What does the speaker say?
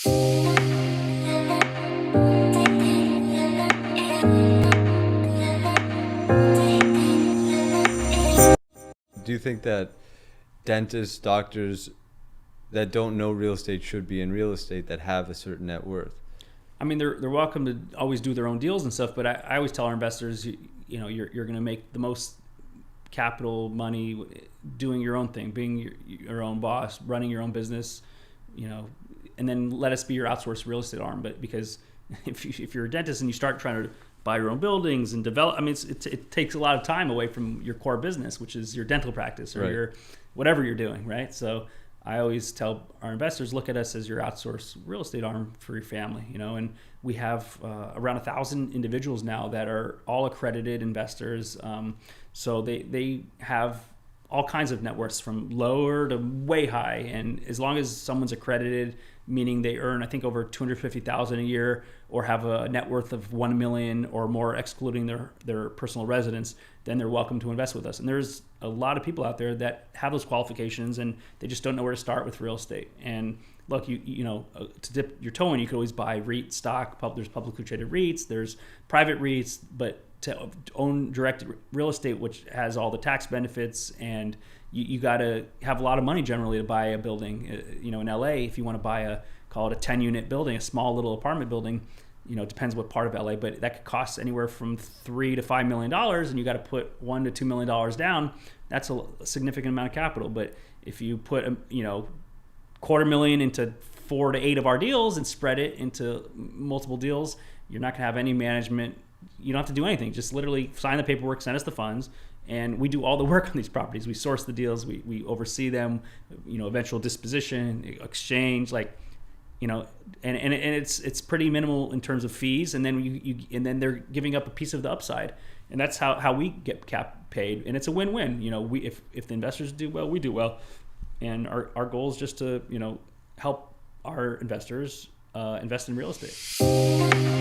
Do you think that dentists, doctors that don't know real estate should be in real estate that have a certain net worth? I mean, they're welcome to always do their own deals and stuff, but I always tell our investors, you're going to make the most capital money doing your own thing, being your own boss, running your own business, and then let us be your outsourced real estate arm. But because if you're a dentist and you start trying to buy your own buildings and develop, I mean, it takes a lot of time away from your core business, which is your dental practice or right. your whatever you're doing, right? So I always tell our investors, look at us as your outsourced real estate arm for your family, and we have around 1,000 individuals now that are all accredited investors. So they have all kinds of net worths from lower to way high. And as long as someone's accredited, meaning they earn, I think, over $250,000 a year or have a net worth of $1 million or more, excluding their personal residence, then they're welcome to invest with us. And there's a lot of people out there that have those qualifications and they just don't know where to start with real estate. And look, to dip your toe in, you could always buy REIT stock. There's publicly traded REITs, there's private REITs, but to own direct real estate, which has all the tax benefits, and you got to have a lot of money generally to buy a building. In LA, if you want to buy call it a 10-unit building, a small little apartment building, it depends what part of LA, but that could cost anywhere from $3 to $5 million, and you got to put $1 to $2 million down. That's a significant amount of capital. But if you put $250,000 into 4 to 8 of our deals and spread it into multiple deals, you're not going to have any management. You don't have to do anything. Just literally sign the paperwork, send us the funds, and we do all the work on these properties. We source the deals, we oversee them, eventual disposition, exchange, and it's pretty minimal in terms of fees. And then and then they're giving up a piece of the upside, and that's how we get paid. And it's a win-win. If the investors do well, we do well, and our goal is just to help our investors invest in real estate.